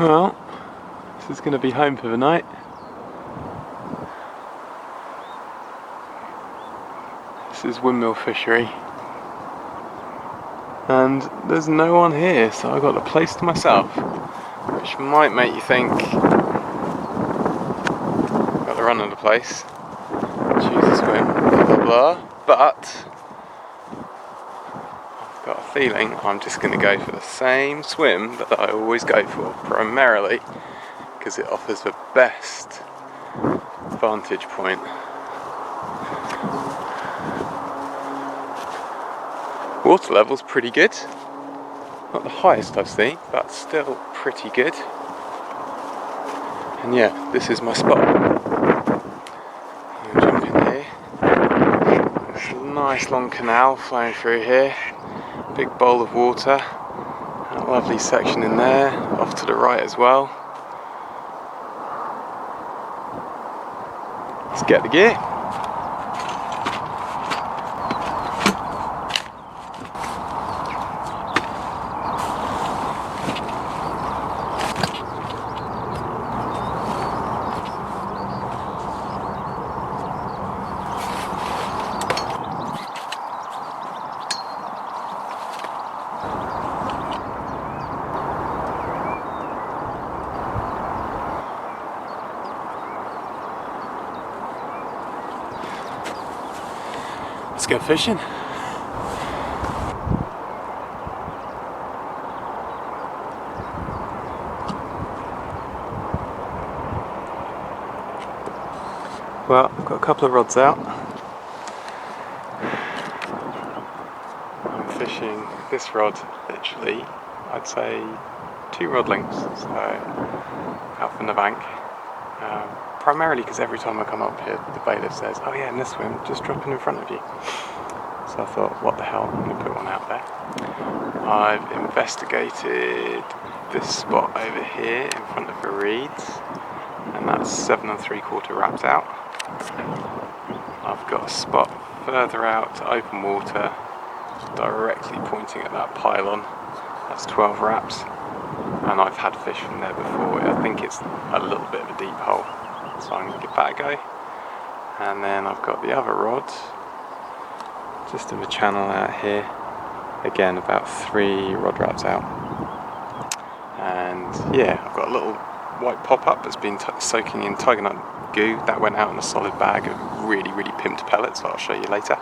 Well, this is going to be home for the night. This is Windmill Fishery. And there's no one here, so I've got the place to myself. Which might make you think got the run of the place, choose a swim, blah blah blah. But I've got a feeling I'm just going to go for the same swim that I always go for, primarily because it offers the best vantage point. Water level's pretty good. Not the highest I've seen, but still pretty good. And yeah, this is my spot. I'm jumping here. There's a nice long canal flowing through here. Big bowl of water. And a lovely section in there, off to the right as well. Let's get the gear. Let's go fishing. Well, I've got a couple of rods out. I'm fishing this rod, literally, I'd say 2 rod lengths, so out from the bank. Primarily because every time I come up here, the bailiff says, "Oh yeah, in this swim, just dropping in front of you." So I thought, what the hell, I'm going to put one out there. I've investigated this spot over here in front of the reeds, and that's 7 3/4 wraps out. I've got a spot further out to open water, directly pointing at that pylon. That's 12 wraps, and I've had fish from there before. I think it's a little bit of a deep hole. So I'm going to give that a go. And then I've got the other rod just in the channel out here, again about 3 rod wraps out. And yeah, I've got a little white pop-up that's been soaking in tiger nut goo. That went out in a solid bag of really pimped pellets, I'll show you later.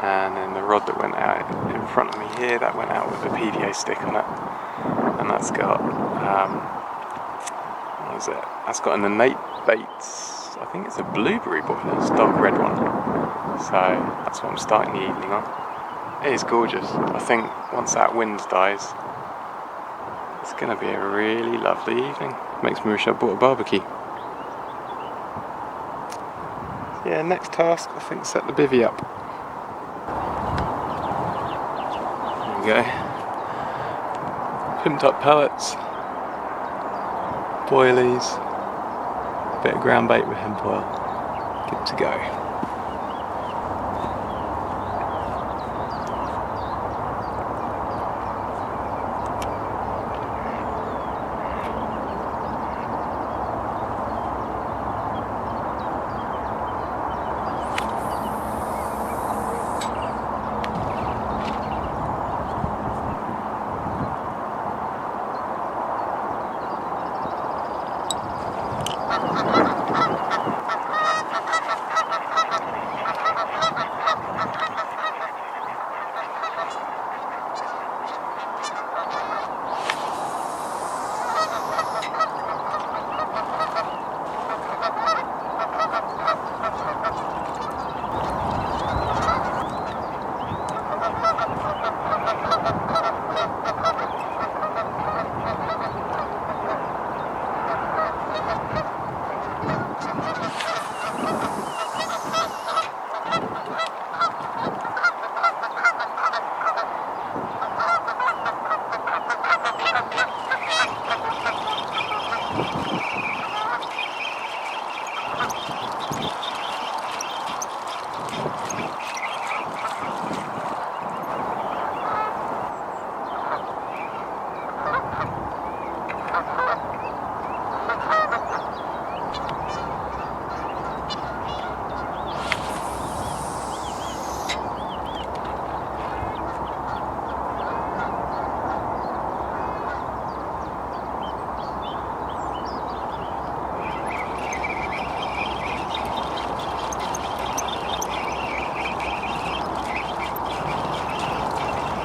And then the rod that went out in front of me here, that went out with a PVA stick on it, and that's got what is it? That's got an Innate Baits, I think it's a blueberry boiler, it's a dark red one. So that's what I'm starting the evening on. It is gorgeous. I think once that wind dies, it's going to be a really lovely evening. Makes me wish I bought a barbecue. Yeah, next task, I think set the bivvy up. There we go. Pimped up pellets. Boilies, bit of ground bait with hemp oil, good to go.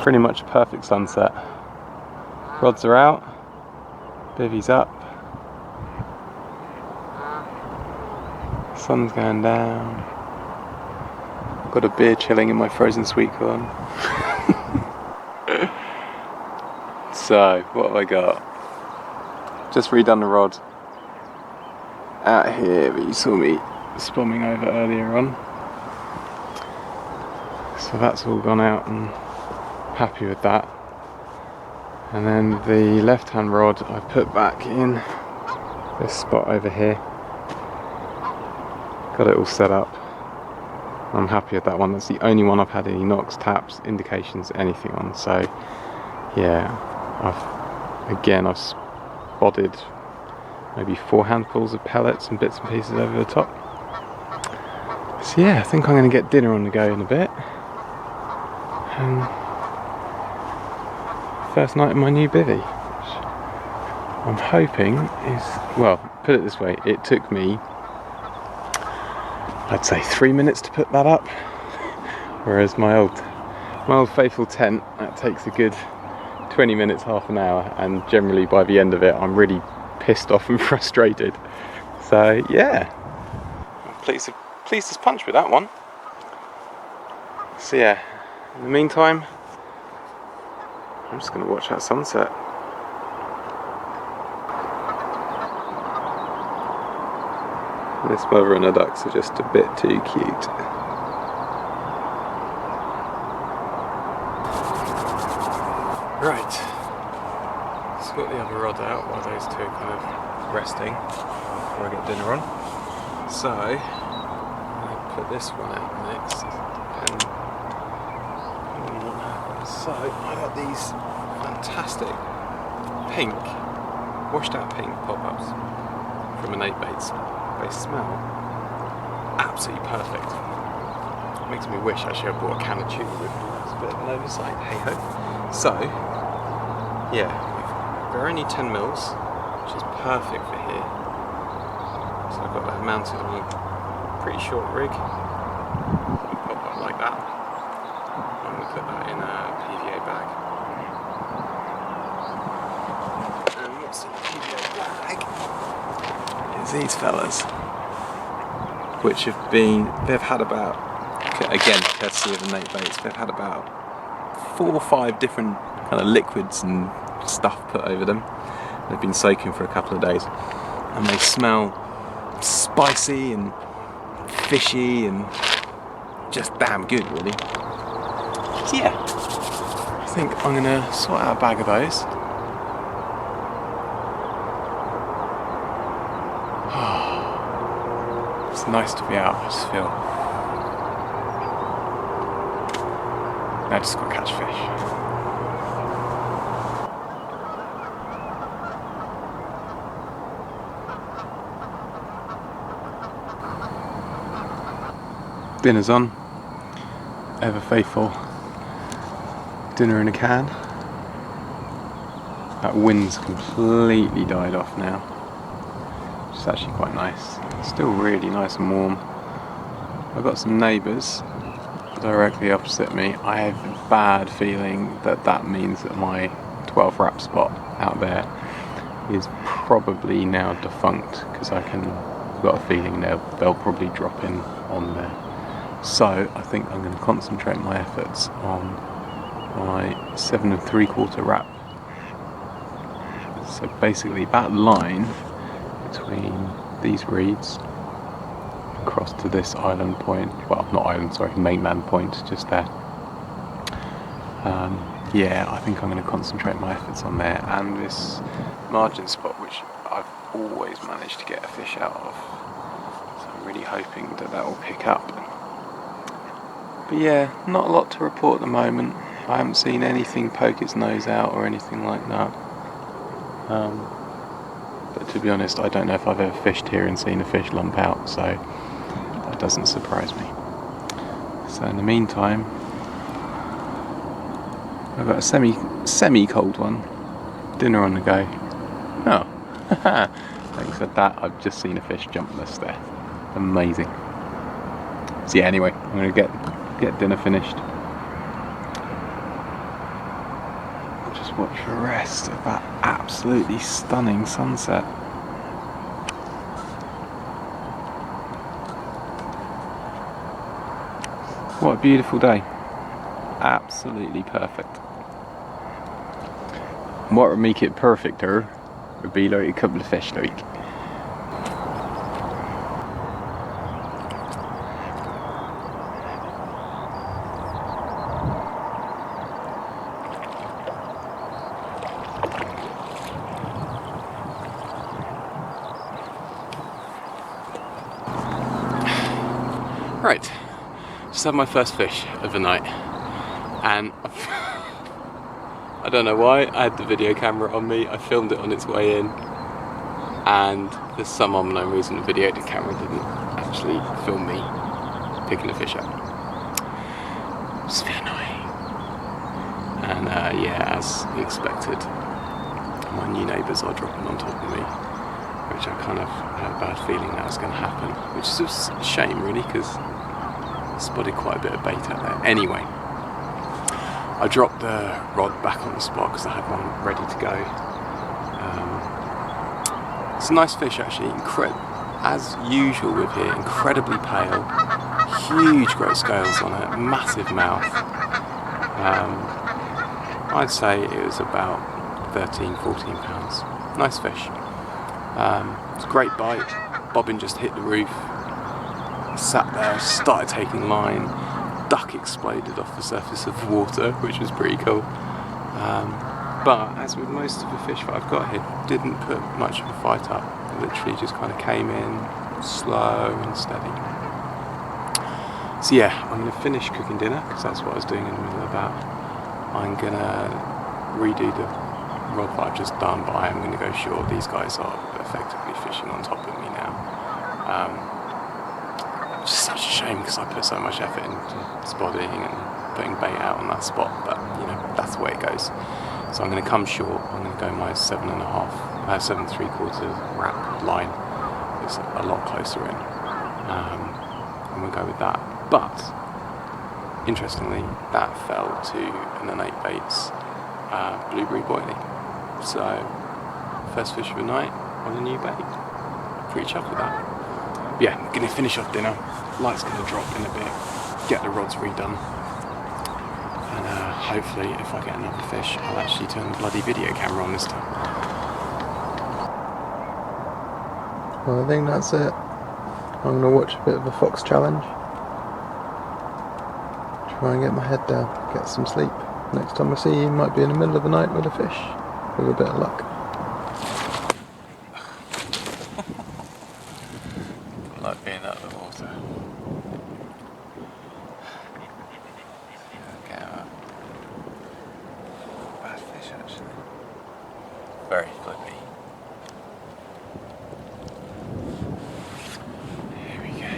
Pretty much a perfect sunset. Rods are out, bivvy's up, sun's going down. I've got a beer chilling in my frozen sweet corn. So, what have I got? Just redone the rod out here, but you saw me spomming over earlier on. So that's all gone out and happy with that. And then the left hand rod I put back in this spot over here. Got it all set up. I'm happy with that one. That's the only one I've had any knocks, taps, indications, anything on. So yeah, I've spotted maybe 4 handfuls of pellets and bits and pieces over the top. So yeah, I think I'm going to get dinner on the go in a bit. And first night in my new bivvy, which I'm hoping is, well, put it this way, it took me, I'd say 3 minutes to put that up, whereas my old faithful tent, that takes a good 20 minutes, half an hour, and generally by the end of it I'm really pissed off and frustrated. So yeah, I'm pleased as punch with that one. So yeah, in the meantime I'm just going to watch that sunset. This mother and her ducks are just a bit too cute. Right, so got the other rod out while those two are kind of resting before I get dinner on. So I'll put this one out next and what happens. So I got these fantastic pink, washed out pink pop-ups from Innate Baits. They smell absolutely perfect. It makes me wish actually I bought a can of tuna with me. That's a bit of an oversight, hey ho. So, yeah, they're only 10 mils, which is perfect for here. So I've got that mounted on a pretty short rig. So I'll pop up like that. I'm going to put that in a PVA bag. And what's in the PVA bag is these fellas, which they've had about, again, courtesy of Innate Baits, they've had about 4 or 5 different kind of liquids and stuff put over them. They've been soaking for a couple of days and they smell spicy and fishy and just damn good, really. So yeah, I think I'm gonna sort out a bag of those. It's nice to be out, I just feel. I just got to catch fish. Dinner's on. Ever faithful dinner in a can. That wind's completely died off now, which is actually quite nice. It's still really nice and warm. I've got some neighbours directly opposite me. I have a bad feeling that means that my 12 wrap spot out there is probably now defunct, because I've got a feeling they'll probably drop in on there. So I think I'm going to concentrate my efforts on my 7 3/4 wrap. So basically that line between these reeds across to this island point, well not island, sorry, mainland point just there. Yeah, I think I'm going to concentrate my efforts on there and this margin spot, which I've always managed to get a fish out of. So I'm really hoping that will pick up. But yeah, not a lot to report at the moment. I haven't seen anything poke its nose out or anything like that. But to be honest, I don't know if I've ever fished here and seen a fish lump out, so that doesn't surprise me. So in the meantime, I've got a semi-cold one. Dinner on the go. Oh, thanks for that. I've just seen a fish jump this there. Amazing. So yeah, anyway, I'm going to get dinner finished. and just watch the rest of that absolutely stunning sunset. What a beautiful day. Absolutely perfect. What would make it perfecter would be like a couple of fish like. Right, just had my first fish of the night, and I don't know why, I had the video camera on me, I filmed it on its way in, and for some unknown reason the video camera didn't actually film me picking a fish up. It's a bit annoying. And yeah, as expected, my new neighbours are dropping on top of me, which I kind of had a bad feeling that was going to happen, which is a shame really, because I spotted quite a bit of bait out there. Anyway, I dropped the rod back on the spot because I had one ready to go. It's a nice fish actually, as usual with here, incredibly pale, huge great scales on it, massive mouth. I'd say it was about 13-14 pounds. Nice fish. It's a great bite. Bobbin just hit the roof, sat there, started taking line, duck exploded off the surface of the water, which was pretty cool. But as with most of the fish that I've got here, didn't put much of a fight up. It literally just kind of came in slow and steady. So yeah, I'm going to finish cooking dinner because that's what I was doing in the middle of that. I'm going to redo the rod that I've just done, but I am going to go short. These guys are effectively fishing on top of me now. It's just such a shame because I put so much effort into spotting and putting bait out on that spot, but you know, that's the way it goes. So I'm going to come short. I'm going to go my 7.5, 7.75 wrap line. It's a lot closer in, and we'll go with that. But interestingly, that fell to an Innate Baits blueberry boilie. So first fish of the night on a new bait. Pretty chuffed with that. But yeah, I'm going to finish off dinner. Light's going to drop in a bit. Get the rods redone. And hopefully if I get another fish, I'll actually turn the bloody video camera on this time. Well, I think that's it. I'm going to watch a bit of a fox challenge. Try and get my head down, get some sleep. Next time I see you, might be in the middle of the night with a fish, with a bit of luck. I like being out of the water. Okay, bad fish actually. Very flippy. Here we go.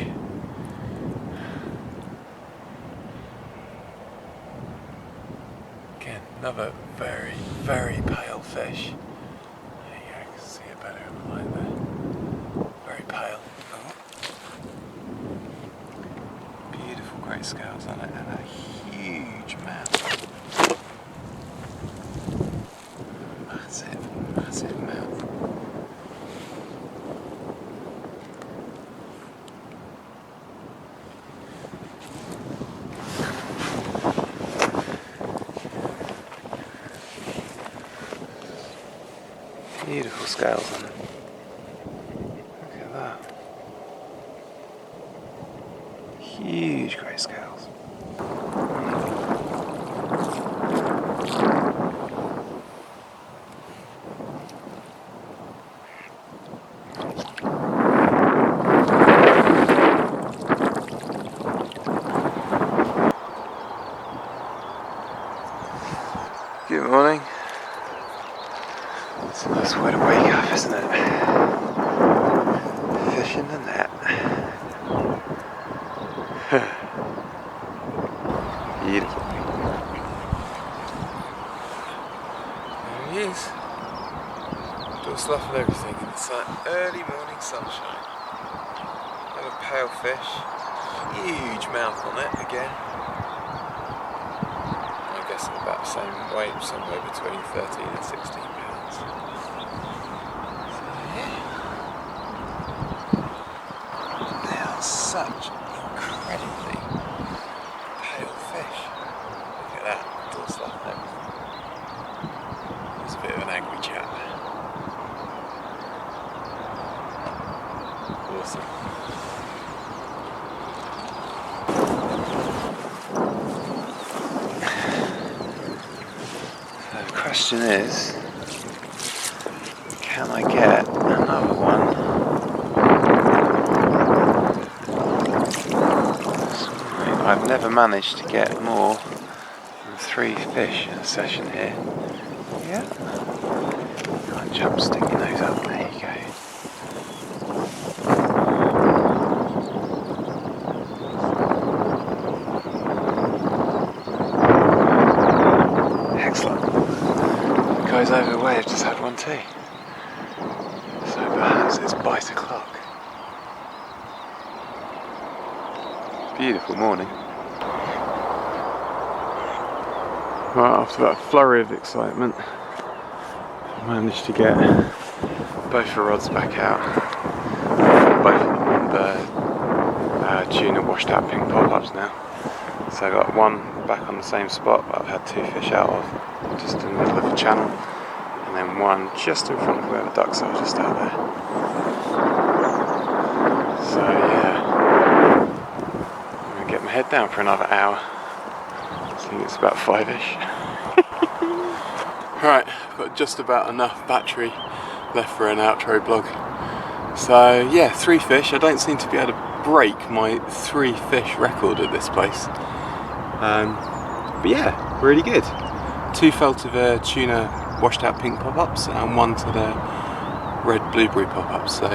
Again, another very, very pale fish. There you go, I can see it better in the light there. Very pale. Oh. Beautiful great scales on it and a huge mouth. Massive, massive mouth. Beautiful scales on it. Look at that. Huge grey scales. Good morning. It's a nice way to wake up, isn't it? Fish in the net. Beautiful. There he is. Just laughing at everything. It's that early morning sunshine. And a pale fish. Huge mouth on it again. I guess guessing about the same weight, somewhere between 13 and 16 pounds. So yeah. They are such incredibly pale fish. Look at that, dorsal and everything. He's a bit of an angry chap. Awesome. So the question is, can I get another one? I've never managed to get more than 3 fish in a session here. Yeah. Can't jump, stick your nose up. There you go. Excellent. Guys over the way have just had one too. So perhaps it's bite o'clock. Beautiful morning. Right, after that flurry of excitement, I managed to get both the rods back out. Both of the tuna washed out pink pop-ups now. So I got one back on the same spot that I've had 2 fish out of, just in the middle of the channel, and then one just in front of where the ducks are, just out there. So yeah, I'm going to get my head down for another hour. I think it's about 5ish. Right, I've got just about enough battery left for an outro blog. So yeah, 3 fish. I don't seem to be able to break my 3 fish record at this place. But yeah, really good. 2 fell to the tuna washed out pink pop-ups and 1 to the red blueberry pop-ups. So,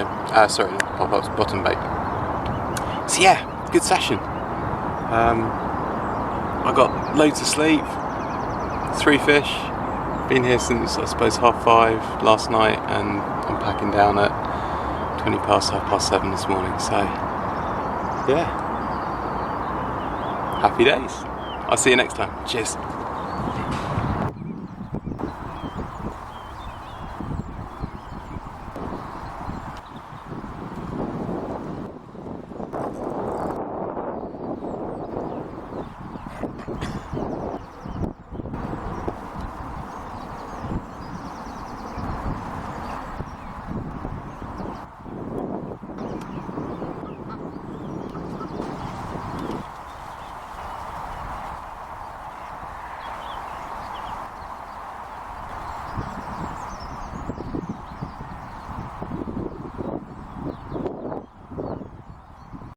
sorry, not pop-ups, bottom bait. So yeah, good session. I got loads of sleep, 3 fish. Been here since I suppose 5:30 last night, and I'm packing down at 7:20 this morning. So yeah, happy days. I'll see you next time. Cheers.